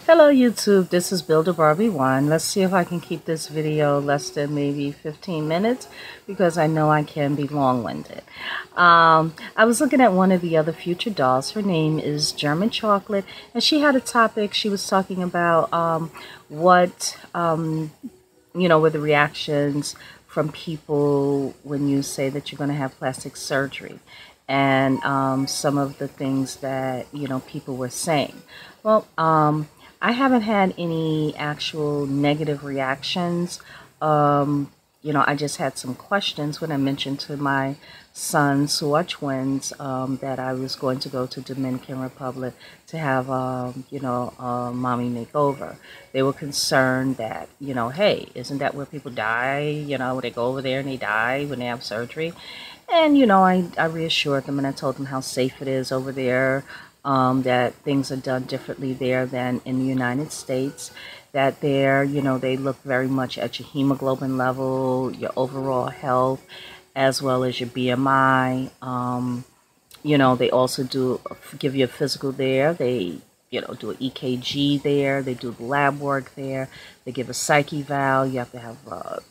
Hello YouTube, this is Builder Barbie 1. Let's see if I can keep this video less than maybe 15 minutes because I know I can be long-winded. I was looking at one of the other future dolls. Her name is German Chocolate, and she had a topic. She was talking about what were the reactions from people when you say that you're going to have plastic surgery, and some of the things that people were saying. Well, I haven't had any actual negative reactions. I just had some questions when I mentioned to my sons, who are twins, that I was going to go to Dominican Republic to have, a mommy makeover. They were concerned that, hey, isn't that where people die? When they go over there and they die when they have surgery. And, I reassured them and I told them how safe it is over there, that things are done differently there than in the United States, that there, they look very much at your hemoglobin level, your overall health, as well as your BMI. They also give you a physical there. They, do an EKG there. They do the lab work there. They give a psych eval. You have to have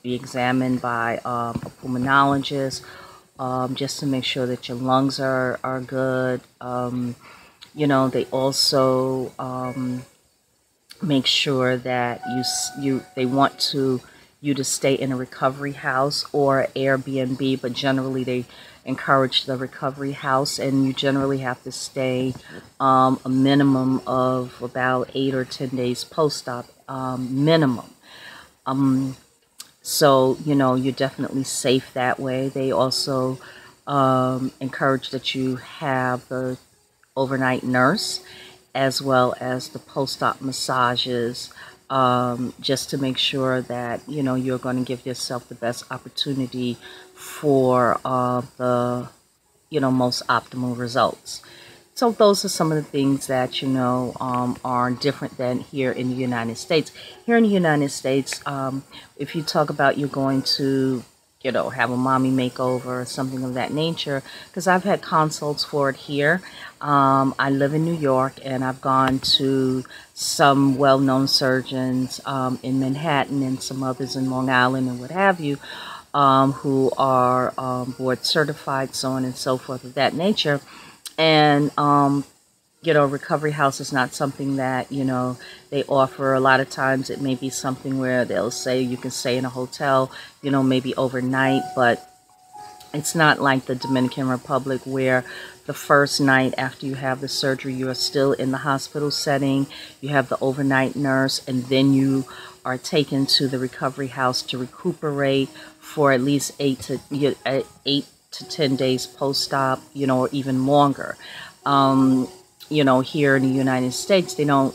be examined by a pulmonologist, just to make sure that your lungs are good. They also make sure that they want you to stay in a recovery house or Airbnb, but generally they encourage the recovery house, and you generally have to stay a minimum of about 8 or 10 days post-op, minimum. So you're definitely safe that way. They also encourage that you have the overnight nurse, as well as the post-op massages, just to make sure that you're going to give yourself the best opportunity for the most optimal results. So those are some of the things that are different than here in the United States. Here in the United States, if you talk about you're going to have a mommy makeover or something of that nature, because I've had consults for it here. I live in New York, and I've gone to some well-known surgeons in Manhattan and some others in Long Island and what have you, who are board certified, so on and so forth of that nature. And recovery house is not something that they offer. A lot of times it may be something where they'll say you can stay in a hotel, maybe overnight, but it's not like the Dominican Republic, where the first night after you have the surgery, you are still in the hospital setting. You have the overnight nurse, and then you are taken to the recovery house to recuperate for at least 8 to 10 days post-op, or even longer. Here in the United States, they don't,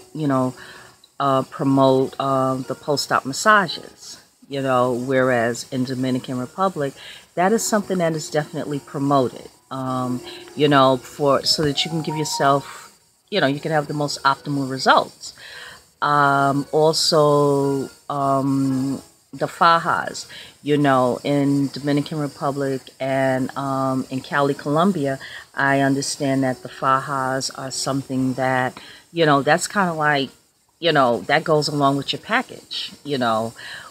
promote the post-op massages, whereas in Dominican Republic, that is something that is definitely promoted, so that you can give yourself, you can have the most optimal results. Also, the fajas, in Dominican Republic and in Cali, Colombia, I understand that the fajas are something that, that's kind of like, that goes along with your package,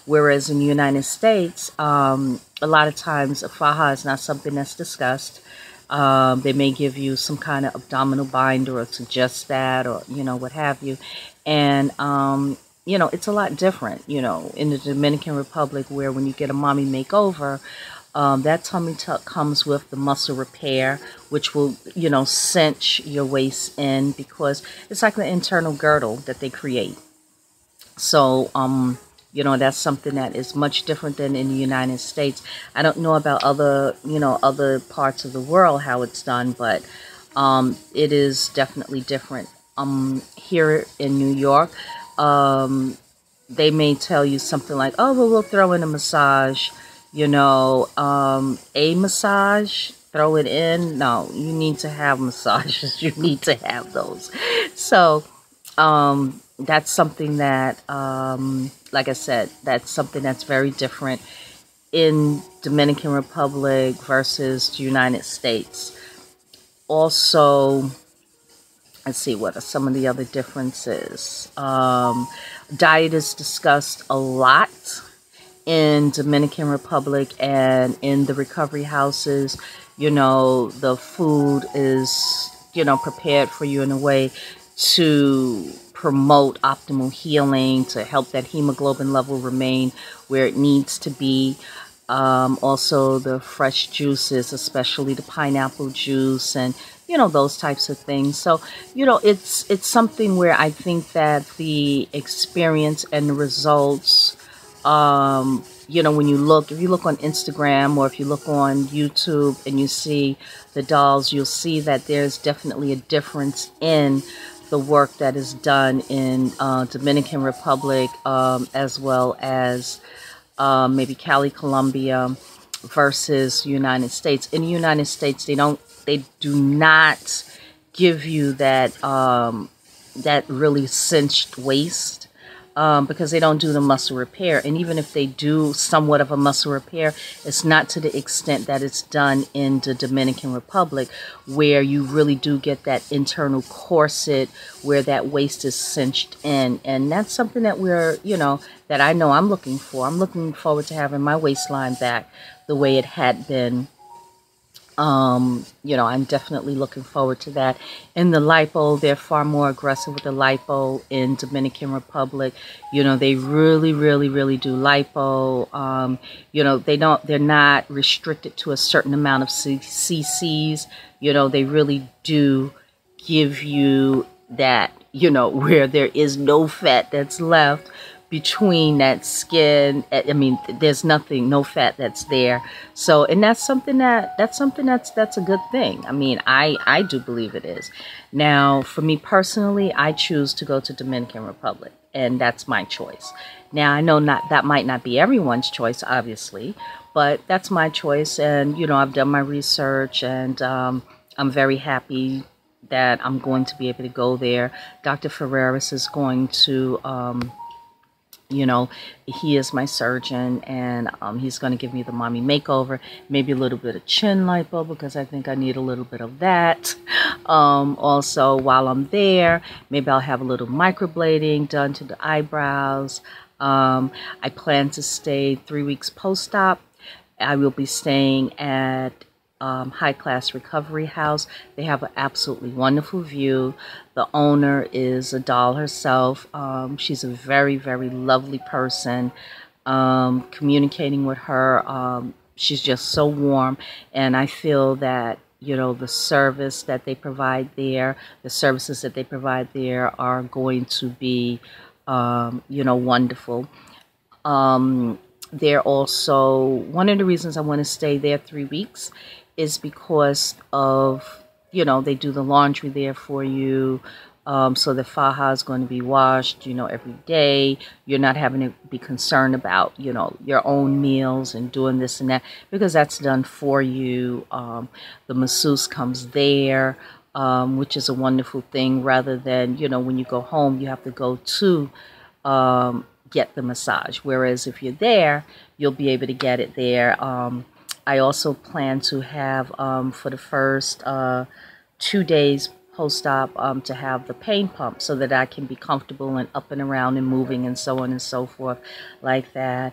whereas in the United States, a lot of times a faja is not something that's discussed. They may give you some kind of abdominal binder or suggest that, or, what have you. And, it's a lot different, in the Dominican Republic, where when you get a mommy makeover, that tummy tuck comes with the muscle repair, which will, cinch your waist in, because it's like the internal girdle that they create. So, that's something that is much different than in the United States. I don't know about other parts of the world, how it's done, but it is definitely different. Here in New York, they may tell you something like, oh, well, we'll throw in a massage, a massage, throw it in. No, you need to have massages. You need to have those. So, that's something that, like I said, that's something that's very different in Dominican Republic versus the United States. Also, let's see, what are some of the other differences? Diet is discussed a lot in Dominican Republic and in the recovery houses. You know, the food is, you know, prepared for you in a way to promote optimal healing, to help that hemoglobin level remain where it needs to be. Also the fresh juices, especially the pineapple juice and, you know, those types of things. So, you know, it's something where I think that the experience and the results, you know, when you look, if you look on Instagram or if you look on YouTube and you see the dolls, you'll see that there's definitely a difference in the work that is done in Dominican Republic, as well as maybe Cali, Colombia versus United States. In the United States, they do not give you that that really cinched waist, because they don't do the muscle repair. And even if they do somewhat of a muscle repair, it's not to the extent that it's done in the Dominican Republic, where you really do get that internal corset where that waist is cinched in. And that's something that we're, you know, that I know I'm looking for. I'm looking forward to having my waistline back the way it had been. You know, I'm definitely looking forward to that. In the lipo, they're far more aggressive with the lipo in Dominican Republic. You know, they really, really, really do lipo. You know, they're not restricted to a certain amount of cc's. You know, they really do give you that, you know, where there is no fat that's left between that skin. I mean, there's nothing, no fat that's there. So, and that's something that's a good thing. I mean, I do believe it is. Now, for me personally, I choose to go to Dominican Republic, and that's my choice. Now, I know that might not be everyone's choice, obviously, but that's my choice. And, you know, I've done my research, and I'm very happy that I'm going to be able to go there. Dr. Ferreras is going to, you know, he is my surgeon, and he's going to give me the mommy makeover, maybe a little bit of chin lipo, because I think I need a little bit of that. Also, while I'm there, maybe I'll have a little microblading done to the eyebrows. I plan to stay 3 weeks post-op. I will be staying at High Class Recovery House. They have an absolutely wonderful view. The owner is a doll herself. She's a very, very lovely person. Communicating with her, she's just so warm, and I feel that, you know, the service that they provide there, the services that they provide there are going to be, you know, wonderful. They're also, one of the reasons I want to stay there 3 weeks is because of, you know, they do the laundry there for you. So the faja is going to be washed, you know, every day. You're not having to be concerned about, you know, your own meals and doing this and that, because that's done for you. The masseuse comes there, which is a wonderful thing, rather than, you know, when you go home, you have to go to get the massage. Whereas if you're there, you'll be able to get it there. I also plan to have, for the first 2 days post-op, to have the pain pump, so that I can be comfortable and up and around and moving and so on and so forth like that.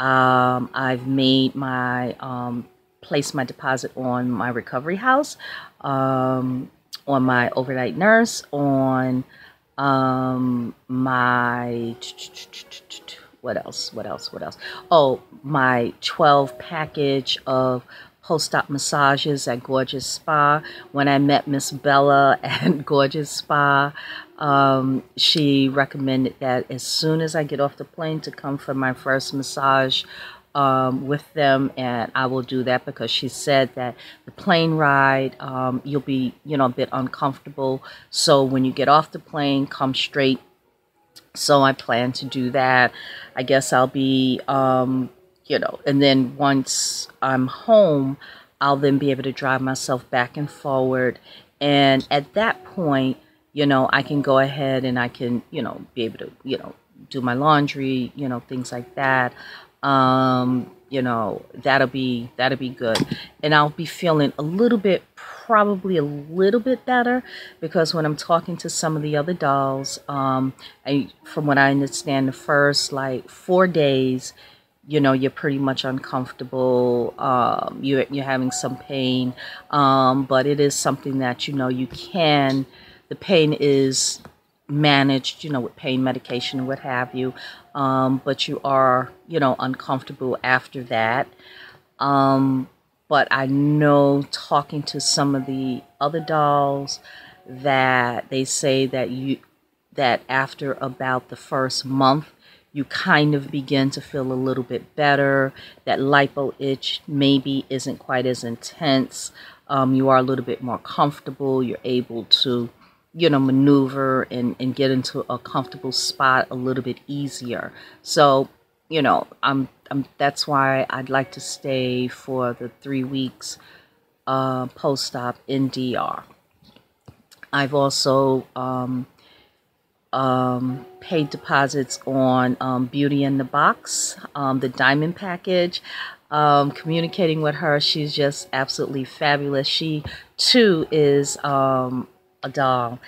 I've made my, placed my deposit on my recovery house, on my overnight nurse, on my, what else? Oh, my 12 package of post-op massages at Gorgeous Spa. When I met Miss Bella at Gorgeous Spa, she recommended that as soon as I get off the plane to come for my first massage with them, and I will do that, because she said that the plane ride, you'll be, you know, a bit uncomfortable. So when you get off the plane, come straight. So I plan to do that. I guess I'll be, you know, and then once I'm home, I'll then be able to drive myself back and forward. And at that point, you know, I can go ahead and I can, you know, be able to, you know, do my laundry, you know, things like that. You you know, that'll be good. And I'll be feeling a little bit, probably a little bit better, because when I'm talking to some of the other dolls, from what I understand, the first like 4 days, you know, you're pretty much uncomfortable. You're having some pain, but it is something that, you know, you can. The pain is managed, you know, with pain medication and what have you. But you are, you know, uncomfortable after that. But I know, talking to some of the other dolls, that they say that after about the first month, you kind of begin to feel a little bit better. That lipo itch maybe isn't quite as intense. You are a little bit more comfortable. You're able to, you know, maneuver and get into a comfortable spot a little bit easier. So, you know, that's why I'd like to stay for the 3 weeks post-op in DR. I've also paid deposits on Beauty in the Box, the diamond package. Communicating with her, she's just absolutely fabulous. She too is a doll,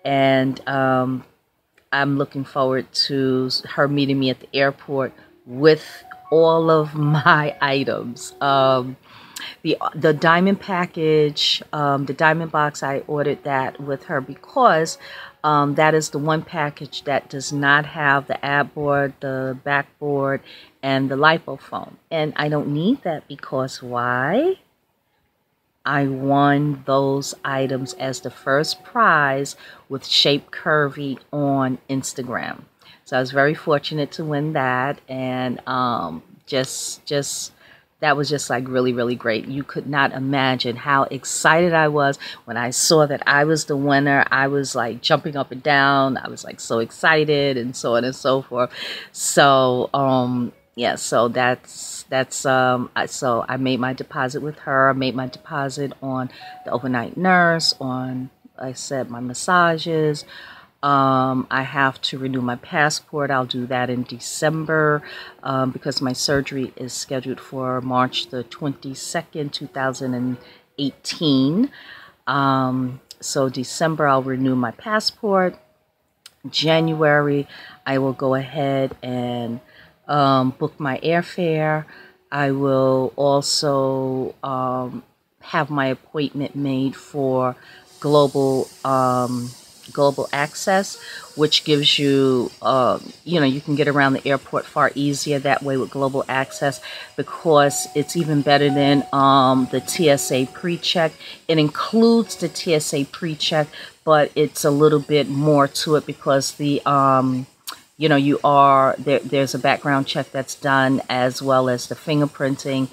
and I'm looking forward to her meeting me at the airport with all of my items. The diamond package, the diamond box, I ordered that with her because that is the one package that does not have the ab board, the backboard, and the lipo foam. And I don't need that because why? I won those items as the first prize with Shape Curvy on Instagram. So I was very fortunate to win that, and just that was just like really, really great. You could not imagine how excited I was when I saw that I was the winner. I was like jumping up and down. I was like so excited, and so on and so forth. So yeah, so so I made my deposit with her. I made my deposit on the overnight nurse, on, like I said, my massages. I have to renew my passport. I'll do that in December because my surgery is scheduled for March the 22nd, 2018. So December, I'll renew my passport. January, I will go ahead and book my airfare. I will also have my appointment made for global access, which gives you, you know, you can get around the airport far easier that way with global access, because it's even better than the TSA pre-check. It includes the TSA pre-check, but it's a little bit more to it because the you know, there's a background check that's done, as well as the fingerprinting,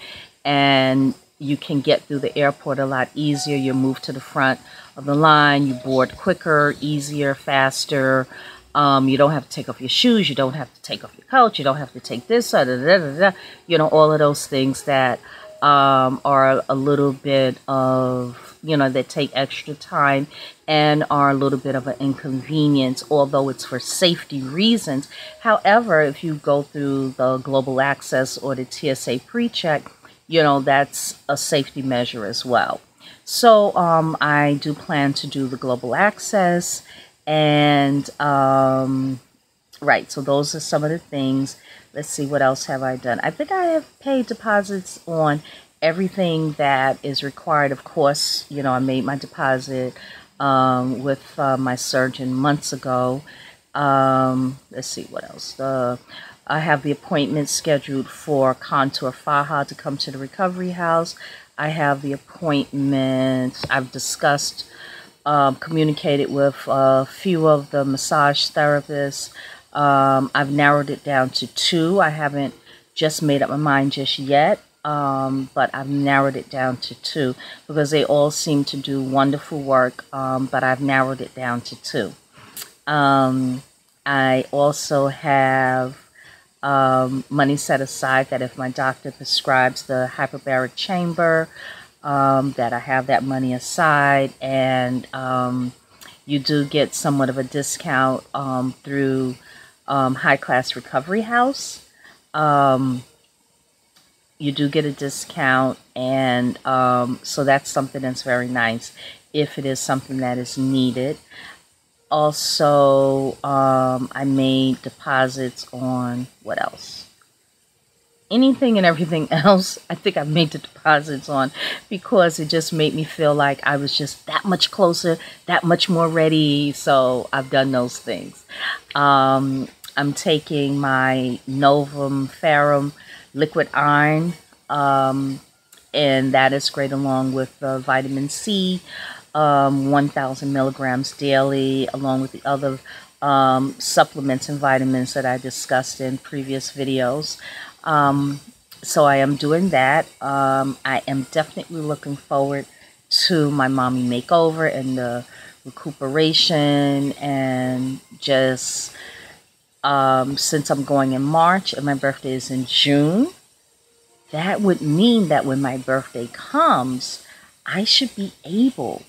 and you can get through the airport a lot easier. You move to the front of the line, you board quicker, easier, faster. You don't have to take off your shoes, you don't have to take off your coat, you don't have to take this, you know, all of those things that are a little bit of, you know, that take extra time and are a little bit of an inconvenience, although it's for safety reasons. However, if you go through the global access or the TSA pre-check, you know, that's a safety measure as well. So I do plan to do the global access, and right, so those are some of the things. Let's see, what else have I done? I think I have paid deposits on everything that is required. Of course, you know, I made my deposit with my surgeon months ago. Let's see, what else? I have the appointment scheduled for Contour Faja to come to the recovery house. I have the appointment. I've discussed, communicated with a few of the massage therapists. I've narrowed it down to 2. I haven't just made up my mind just yet, but I've narrowed it down to 2 because they all seem to do wonderful work, but I've narrowed it down to 2. I also have money set aside that if my doctor prescribes the hyperbaric chamber, that I have that money aside, and you do get somewhat of a discount through High Class Recovery House. you do get a discount, and so that's something that's very nice if it is something that is needed. Also, I made deposits on what else? Anything and everything else. I think I made the deposits on because it just made me feel like I was just that much closer, that much more ready. So I've done those things. I'm taking my Novum Ferrum liquid iron, and that is great along with vitamin C, 1,000 milligrams daily, along with the other supplements and vitamins that I discussed in previous videos. So I am doing that. I am definitely looking forward to my Mommy Makeover and the recuperation, and just since I'm going in March and my birthday is in June, that would mean that when my birthday comes, I should be able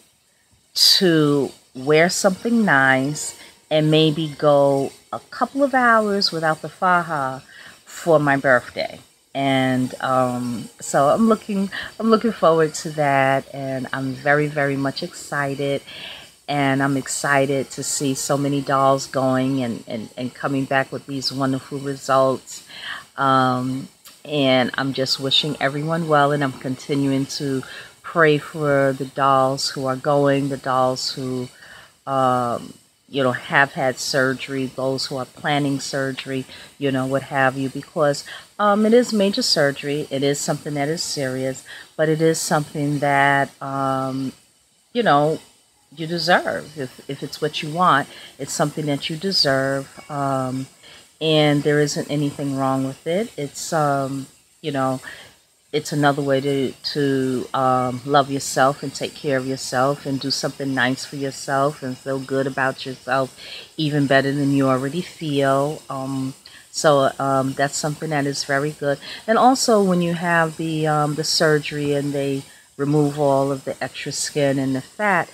to wear something nice and maybe go a couple of hours without the faja for my birthday. And so I'm looking forward to that, and I'm very much excited. And I'm excited to see so many dolls going and coming back with these wonderful results. And I'm just wishing everyone well, and I'm continuing to pray for the dolls who are going, the dolls who have had surgery, those who are planning surgery, what have you, because it is major surgery. It is something that is serious, but it is something that, you deserve. If it's what you want, it's something that you deserve. And there isn't anything wrong with it. It's, it's another way to love yourself and take care of yourself and do something nice for yourself and feel good about yourself, even better than you already feel. So that's something that is very good. And also, when you have the surgery and they remove all of the extra skin and the fat,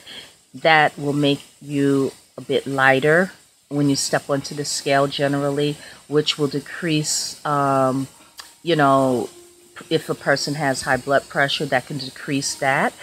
that will make you a bit lighter when you step onto the scale generally, which will decrease, if a person has high blood pressure, that can decrease that.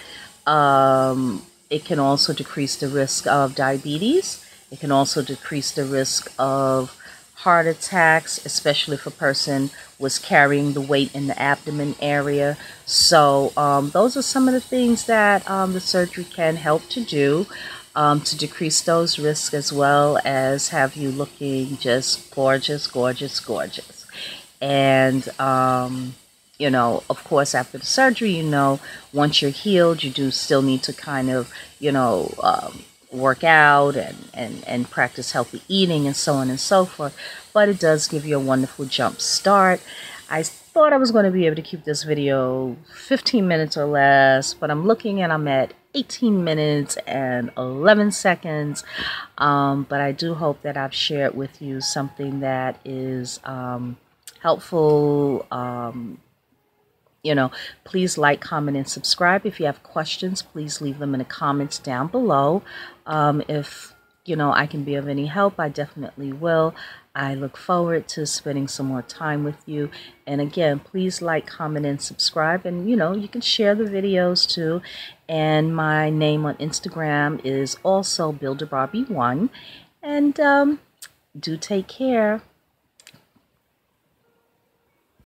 It can also decrease the risk of diabetes. It can also decrease the risk of heart attacks, especially if a person was carrying the weight in the abdomen area. So those are some of the things that the surgery can help to do to decrease those risks, as well as have you looking just gorgeous, gorgeous, gorgeous. And of course, after the surgery, once you're healed, you do still need to kind of, work out and practice healthy eating and so on and so forth. But it does give you a wonderful jump start. I thought I was going to be able to keep this video 15 minutes or less, but I'm looking and I'm at 18 minutes and 11 seconds. But I do hope that I've shared with you something that is helpful. Please like, comment, and subscribe. If you have questions, please leave them in the comments down below. If I can be of any help, I definitely will. I look forward to spending some more time with you. And again, please like, comment, and subscribe. And you can share the videos too. And my name on Instagram is also BuilderBarbie1. And do take care.